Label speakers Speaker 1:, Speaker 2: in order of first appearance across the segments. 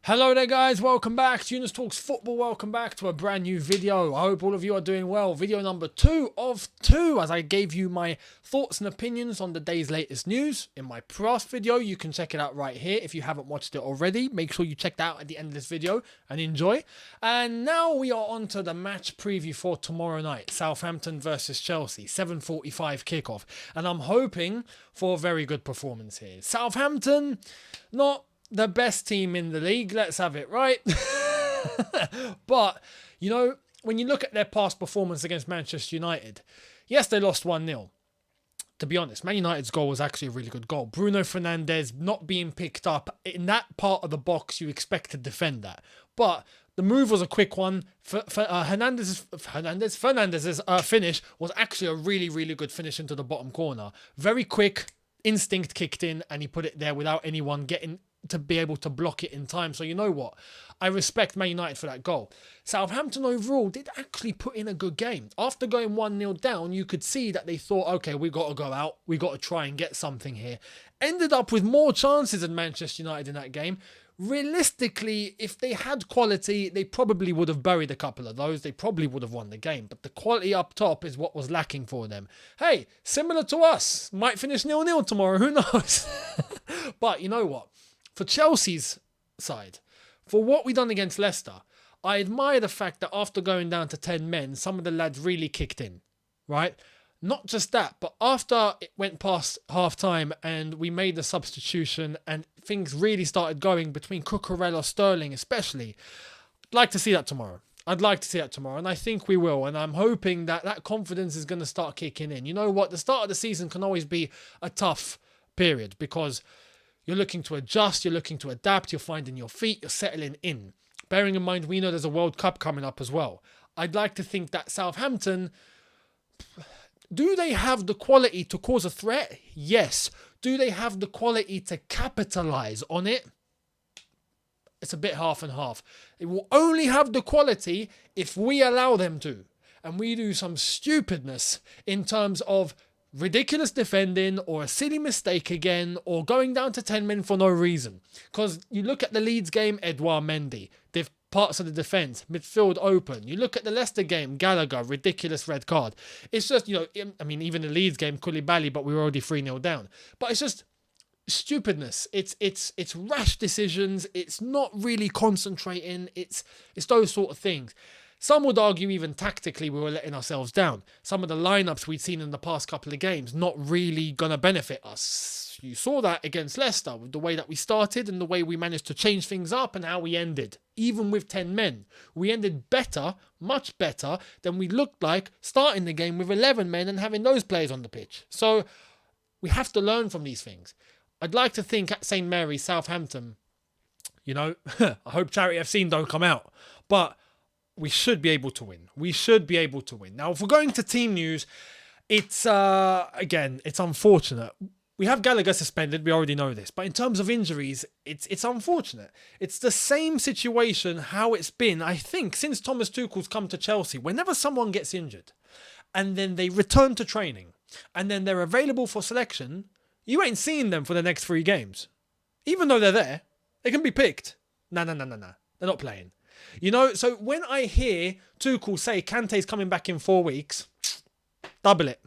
Speaker 1: Hello there guys, welcome back to Younes Talks Football, welcome back to a brand new video. I hope all of you are doing well. Video number 2 of 2 as I gave you my thoughts and opinions on the day's latest news. In my past video, you can check it out right here. If you haven't watched it already, make sure you check that out at the end of this video and enjoy. And now we are on to the match preview for tomorrow night. Southampton versus Chelsea, 7:45 kickoff. And I'm hoping for a very good performance here. Southampton, not the best team in the league, let's have it right. But, you know, when you look at their past performance against Manchester United, yes, they lost 1-0. To be honest, Man United's goal was actually a really good goal. Bruno Fernandes not being picked up in that part of the box, you expect to defend that. But the move was a quick one. Fernandez's finish was actually a really, really good finish into the bottom corner. Very quick, instinct kicked in, and he put it there without anyone getting to be able to block it in time. So you know what? I respect Man United for that goal. Southampton overall did actually put in a good game. After going 1-0 down, you could see that they thought, okay, we got to go out. We got to try and get something here. Ended up with more chances than Manchester United in that game. Realistically, if they had quality, they probably would have buried a couple of those. They probably would have won the game. But the quality up top is what was lacking for them. Hey, similar to us. Might finish 0-0 tomorrow. Who knows? But you know what? For Chelsea's side, for what we done against Leicester, I admire the fact that after going down to 10 men, some of the lads really kicked in, right? Not just that, but after it went past half-time and we made the substitution and things really started going between Cucurella, Sterling especially, I'd like to see that tomorrow. I'd like to see that tomorrow, and I think we will. And I'm hoping that that confidence is going to start kicking in. You know what? The start of the season can always be a tough period because you're looking to adjust, you're looking to adapt, you're finding your feet, you're settling in. Bearing in mind, we know there's a World Cup coming up as well. I'd like to think that Southampton, do they have the quality to cause a threat? Yes. Do they have the quality to capitalise on it? It's a bit half and half. They will only have the quality if we allow them to. And we do some stupidness in terms of ridiculous defending or a silly mistake again or going down to 10 men for no reason. Because you look at the Leeds game, Edouard Mendy, parts of the defence, midfield open. You look at the Leicester game, Gallagher, ridiculous red card. It's just, you know, I mean, even the Leeds game, Koulibaly, but we were already 3-0 down. But it's just stupidness. It's rash decisions. It's not really concentrating. It's those sort of things. Some would argue even tactically we were letting ourselves down. Some of the lineups we'd seen in the past couple of games not really going to benefit us. You saw that against Leicester with the way that we started and the way we managed to change things up and how we ended. Even with 10 men, we ended better, much better than we looked like starting the game with 11 men and having those players on the pitch. So we have to learn from these things. I'd like to think at St. Mary's, Southampton, you know, I hope Charity FC don't come out. But we should be able to win. We should be able to win. Now, if we're going to team news, it's, again, it's unfortunate. We have Gallagher suspended. We already know this. But in terms of injuries, it's unfortunate. It's the same situation how it's been, I think, since Thomas Tuchel's come to Chelsea. Whenever someone gets injured and then they return to training and then they're available for selection, you ain't seeing them for the next 3 games. Even though they're there, they can be picked. No. They're not playing. You know, so when I hear Tuchel say Kante's coming back in 4 weeks, double it.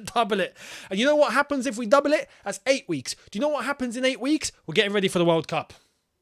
Speaker 1: Double it. And you know what happens if we double it? That's 8 weeks. Do you know what happens in 8 weeks? We're getting ready for the World Cup.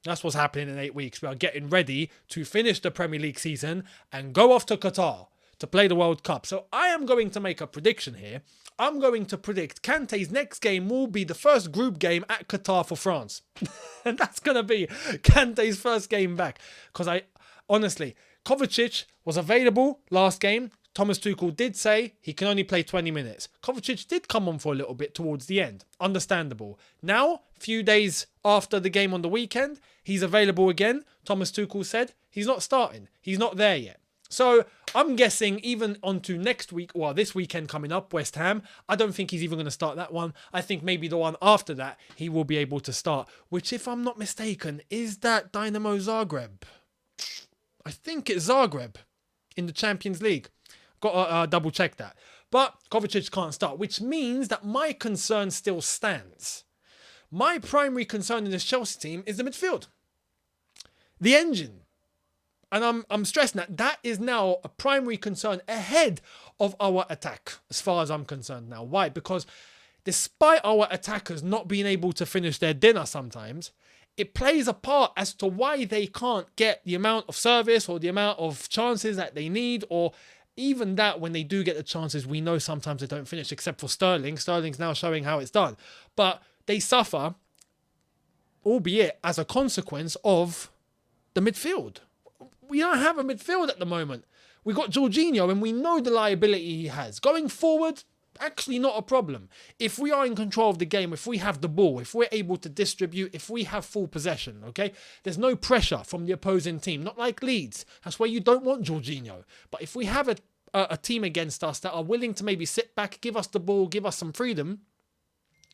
Speaker 1: That's what's happening in 8 weeks. We are getting ready to finish the Premier League season and go off to Qatar to play the World Cup. So I am going to make a prediction here. I'm going to predict Kante's next game will be the first group game at Qatar for France. And that's going to be Kante's first game back. Because honestly, Kovacic was available last game. Thomas Tuchel did say he can only play 20 minutes. Kovacic did come on for a little bit towards the end. Understandable. Now, few days after the game on the weekend, he's available again. Thomas Tuchel said he's not starting. He's not there yet. So I'm guessing even onto next week, well, this weekend coming up, West Ham, I don't think he's even going to start that one. I think maybe the one after that, he will be able to start, which if I'm not mistaken, is that Dynamo Zagreb. I think it's Zagreb in the Champions League. Got to double check that. But Kovacic can't start, which means that my concern still stands. My primary concern in this Chelsea team is the midfield. the engine. And I'm stressing that is now a primary concern ahead of our attack, as far as I'm concerned now. Why? Because despite our attackers not being able to finish their dinner sometimes, it plays a part as to why they can't get the amount of service or the amount of chances that they need, or even that when they do get the chances, we know sometimes they don't finish, except for Sterling. Sterling's now showing how it's done. But they suffer, albeit as a consequence of the midfield. We don't have a midfield at the moment. We got Jorginho, and we know the liability he has. Going forward, actually not a problem. If we are in control of the game, if we have the ball, if we're able to distribute, if we have full possession, okay? There's no pressure from the opposing team. Not like Leeds. That's where you don't want Jorginho. But if we have a team against us that are willing to maybe sit back, give us the ball, give us some freedom,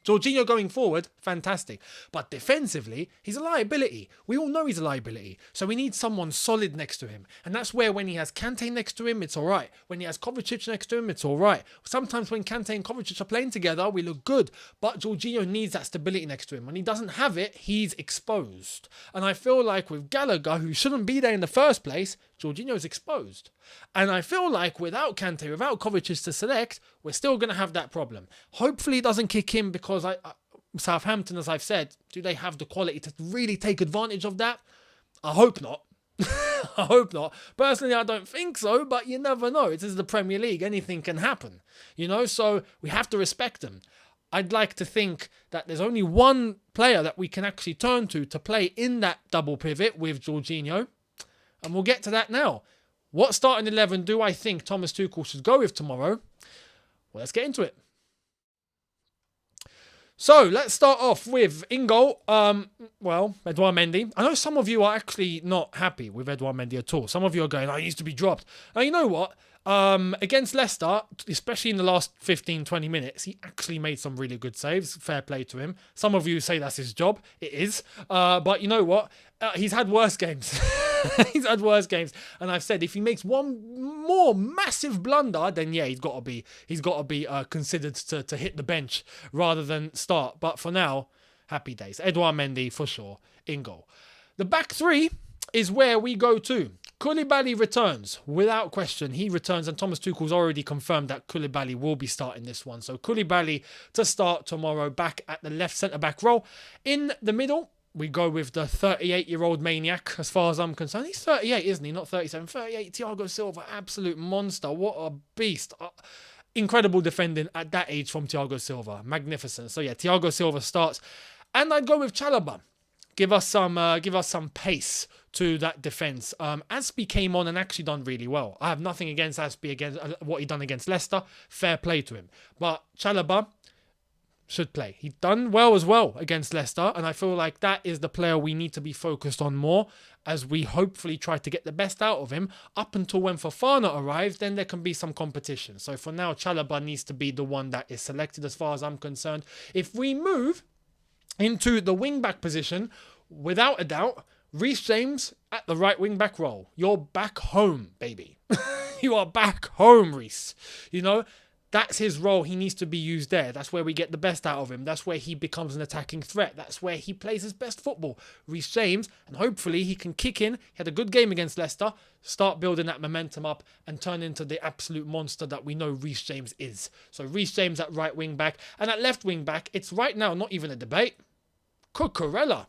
Speaker 1: Jorginho going forward, fantastic. But defensively, he's a liability. We all know he's a liability. So we need someone solid next to him. And that's where when he has Kante next to him, it's all right. When he has Kovacic next to him, it's all right. Sometimes when Kante and Kovacic are playing together, we look good. But Jorginho needs that stability next to him. When he doesn't have it, he's exposed. And I feel like with Gallagher, who shouldn't be there in the first place, Jorginho's exposed. And I feel like without Kante, without Kovacic to select, we're still going to have that problem. Hopefully it doesn't kick in, because Southampton, as I've said, do they have the quality to really take advantage of that? I hope not. I hope not. Personally, I don't think so, but you never know. It is the Premier League. Anything can happen, so we have to respect them. I'd like to think that there's only one player that we can actually turn to play in that double pivot with Jorginho. And we'll get to that now. What starting 11 do I think Thomas Tuchel should go with tomorrow? Well, let's get into it. So, let's start off with in goal. Edouard Mendy. I know some of you are actually not happy with Edouard Mendy at all. Some of you are going, he needs to be dropped. Now, you know what? Against Leicester, especially in the last 15-20 minutes, he actually made some really good saves. Fair play to him. Some of you say that's his job. It is. But you know what? He's had worse games. He's had worse games. And I've said if he makes one more massive blunder, then yeah, he's got to be considered to hit the bench rather than start. But for now, happy days. Edouard Mendy for sure in goal. The back three is where we go to. Koulibaly returns, without question. He returns, and Thomas Tuchel's already confirmed that Koulibaly will be starting this one. So Koulibaly to start tomorrow, back at the left centre-back role. In the middle, we go with the 38-year-old maniac, as far as I'm concerned. He's 38, isn't he? Not 37. 38, Thiago Silva, absolute monster. What a beast. Incredible defending at that age from Thiago Silva. Magnificent. So yeah, Thiago Silva starts. And I'd go with Chalobah. Give us some pace to that defence. Aspie came on and actually done really well. I have nothing against Aspie, against what he done against Leicester. Fair play to him. But Chalobah should play. He done well as well against Leicester, and I feel like that is the player we need to be focused on more as we hopefully try to get the best out of him up until when Fofana arrives. Then there can be some competition. So for now, Chalobah needs to be the one that is selected as far as I'm concerned. If we move into the wing-back position, without a doubt, Reece James at the right wing-back role. You're back home, baby. You are back home, Reece. That's his role. He needs to be used there. That's where we get the best out of him. That's where he becomes an attacking threat. That's where he plays his best football. Reece James, and hopefully he can kick in. He had a good game against Leicester. Start building that momentum up and turn into the absolute monster that we know Reece James is. So Reece James at right wing back. And at left wing back, it's right now not even a debate. Cucurella.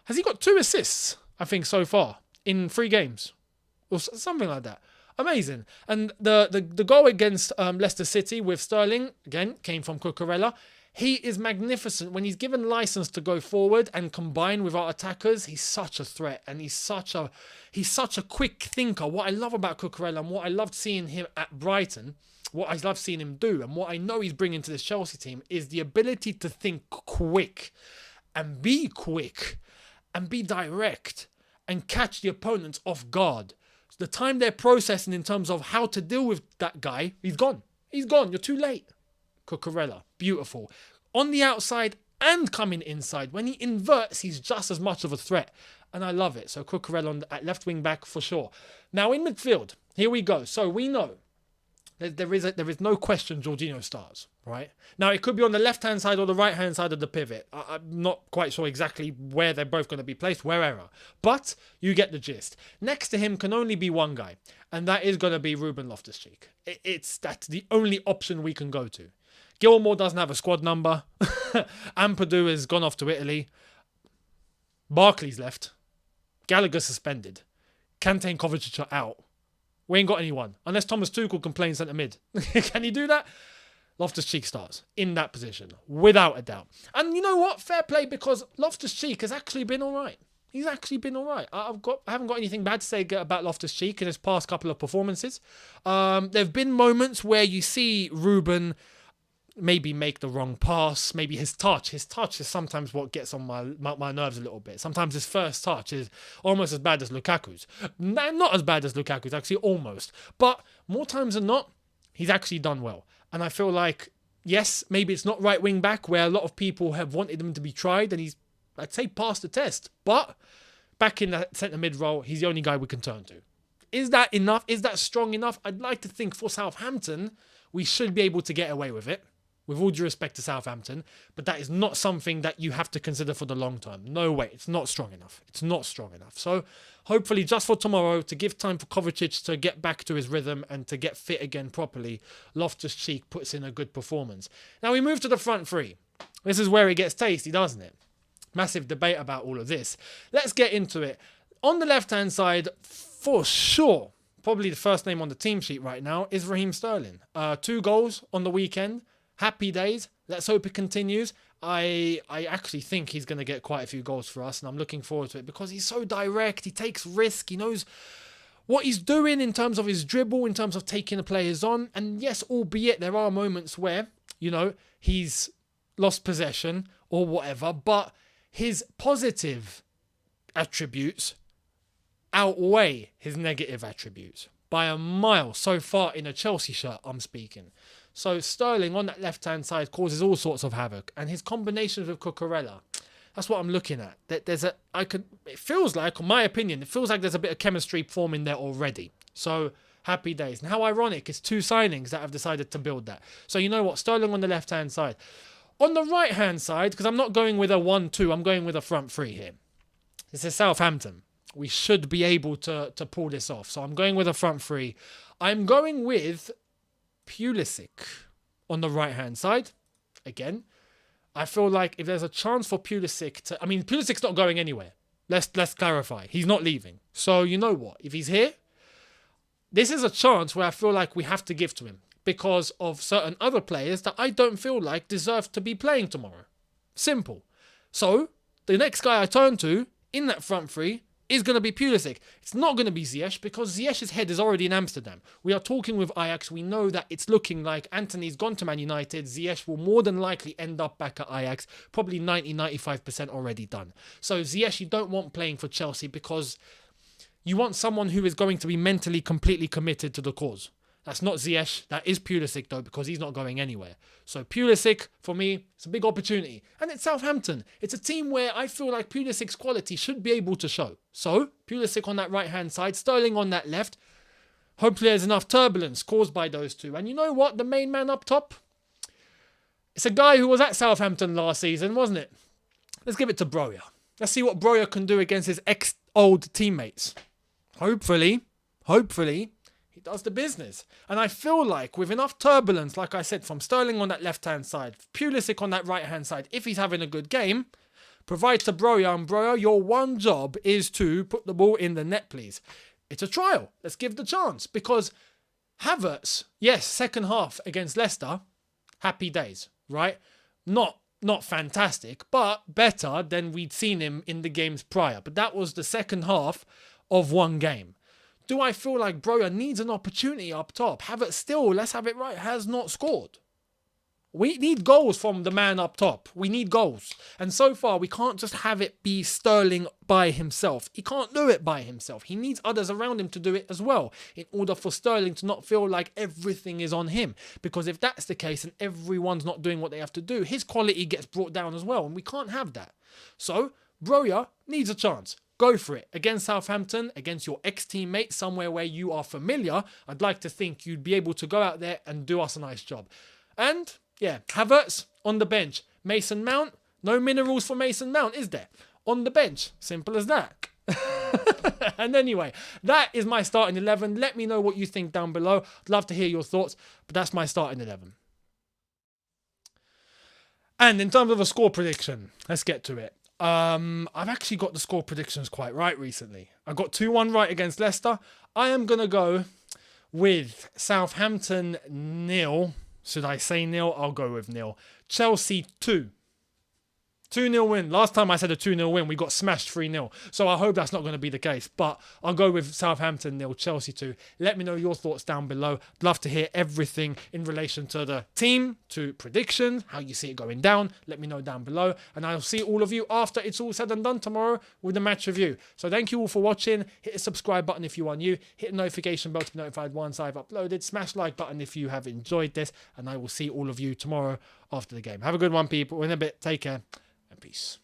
Speaker 1: Has he got 2 assists, I think, so far in 3 games? Or something like that. Amazing. And the goal against Leicester City with Sterling, again, came from Cucurella. He is magnificent. When he's given license to go forward and combine with our attackers, he's such a threat. And he's such a quick thinker. What I love about Cucurella and what I loved seeing him at Brighton, what I love seeing him do, and what I know he's bringing to this Chelsea team is the ability to think quick and be direct and catch the opponents off guard. So the time they're processing in terms of how to deal with that guy, he's gone. He's gone. You're too late. Cucurella, beautiful. On the outside and coming inside. When he inverts, he's just as much of a threat. And I love it. So Cucurella at left wing back for sure. Now in midfield, here we go. So we know There is no question Jorginho starts, right? Now, it could be on the left-hand side or the right-hand side of the pivot. I'm not quite sure exactly where they're both going to be placed, wherever. But you get the gist. Next to him can only be one guy, and that is going to be Ruben Loftus-Cheek. That's the only option we can go to. Gilmore doesn't have a squad number. Ampadu has gone off to Italy. Barkley's left. Gallagher suspended. Kante and Kovacic are out. We ain't got anyone. Unless Thomas Tuchel can play in centre mid. Can he do that? Loftus-Cheek starts in that position, without a doubt. And you know what? Fair play, because Loftus-Cheek has actually been all right. He's actually been all right. I haven't got anything bad to say about Loftus-Cheek in his past couple of performances. There have been moments where you see Ruben maybe make the wrong pass, maybe his touch is sometimes what gets on my nerves a little bit. Sometimes his first touch is almost as bad as Lukaku's. Not as bad as Lukaku's, actually, almost. But more times than not, he's actually done well. And I feel like, yes, maybe it's not right wing back where a lot of people have wanted him to be tried, and he's, I'd say, passed the test. But back in that centre mid role, he's the only guy we can turn to. Is that enough? Is that strong enough? I'd like to think for Southampton, we should be able to get away with it. With all due respect to Southampton, but that is not something that you have to consider for the long term. No way, it's not strong enough. It's not strong enough. So hopefully just for tomorrow, to give time for Kovacic to get back to his rhythm and to get fit again properly, Loftus-Cheek puts in a good performance. Now we move to the front three. This is where it gets tasty, doesn't it? Massive debate about all of this. Let's get into it. On the left-hand side, for sure, probably the first name on the team sheet right now is Raheem Sterling. 2 goals on the weekend. Happy days. Let's hope it continues. I actually think he's going to get quite a few goals for us, and I'm looking forward to it because he's so direct. He takes risk. He knows what he's doing in terms of his dribble, in terms of taking the players on. And yes, albeit there are moments where, he's lost possession or whatever, but his positive attributes outweigh his negative attributes by a mile so far in a Chelsea shirt, I'm speaking. So Sterling on that left-hand side causes all sorts of havoc. And his combinations with Cucurella, that's what I'm looking at. It feels like, in my opinion, there's a bit of chemistry forming there already. So happy days. And how ironic, it's 2 signings that have decided to build that. So you know what? Sterling on the left-hand side. On the right-hand side, because I'm not going with a 1-2, I'm going with a front 3 here. This is Southampton. We should be able to pull this off. So I'm going with a front 3. I'm going with Pulisic on the right-hand side. Again, I feel like if there's a chance for Pulisic to... Pulisic's not going anywhere. Let's clarify. He's not leaving. So you know what? If he's here, this is a chance where I feel like we have to give to him because of certain other players that I don't feel like deserve to be playing tomorrow. Simple. So the next guy I turn to in that front 3 is going to be Pulisic. It's not going to be Ziyech because Ziyech's head is already in Amsterdam. We are talking with Ajax. We know that it's looking like Antony's gone to Man United. Ziyech will more than likely end up back at Ajax. Probably 90-95% already done. So Ziyech you don't want playing for Chelsea because you want someone who is going to be mentally completely committed to the cause. That's not Ziyech. That is Pulisic, though, because he's not going anywhere. So Pulisic, for me, it's a big opportunity. And it's Southampton. It's a team where I feel like Pulisic's quality should be able to show. So Pulisic on that right-hand side, Sterling on that left. Hopefully there's enough turbulence caused by those two. And you know what? The main man up top? It's a guy who was at Southampton last season, wasn't it? Let's give it to Broja. Let's see what Broja can do against his ex-old teammates. Hopefully, he does the business. And I feel like with enough turbulence, like I said, from Sterling on that left-hand side, Pulisic on that right-hand side, if he's having a good game, provide to Broja, and Broja, your one job is to put the ball in the net, please. It's a trial. Let's give the chance. Because Havertz, yes, second half against Leicester, happy days, right? Not fantastic, but better than we'd seen him in the games prior. But that was the second half of one game. Do I feel like Broja needs an opportunity up top? Havertz still, let's have it right, has not scored. We need goals from the man up top. We need goals. And so far, we can't just have it be Sterling by himself. He can't do it by himself. He needs others around him to do it as well in order for Sterling to not feel like everything is on him. Because if that's the case and everyone's not doing what they have to do, his quality gets brought down as well. And we can't have that. So, Broja needs a chance. go for it. Against Southampton, against your ex-teammate, somewhere where you are familiar, I'd like to think you'd be able to go out there and do us a nice job. And, yeah, Havertz on the bench. Mason Mount, no minerals for Mason Mount, is there? On the bench. Simple as that. And anyway, that is my starting 11. Let me know what you think down below. I'd love to hear your thoughts, but that's my starting 11. And in terms of a score prediction, let's get to it. I've actually got the score predictions quite right recently. I got 2-1 right against Leicester. I am going to go with Southampton 0. Should I say 0? I'll go with 0. Chelsea 2. 2-0 win. Last time I said a 2-0 win, we got smashed 3-0. So I hope that's not going to be the case. But I'll go with Southampton 0, Chelsea 2. Let me know your thoughts down below. I'd love to hear everything in relation to the team, to predictions, how you see it going down. Let me know down below. And I'll see all of you after it's all said and done tomorrow with the match review. So thank you all for watching. Hit the subscribe button if you are new. Hit the notification bell to be notified once I've uploaded. Smash the like button if you have enjoyed this. And I will see all of you tomorrow after the game. Have a good one, people. In a bit. Take care. Peace.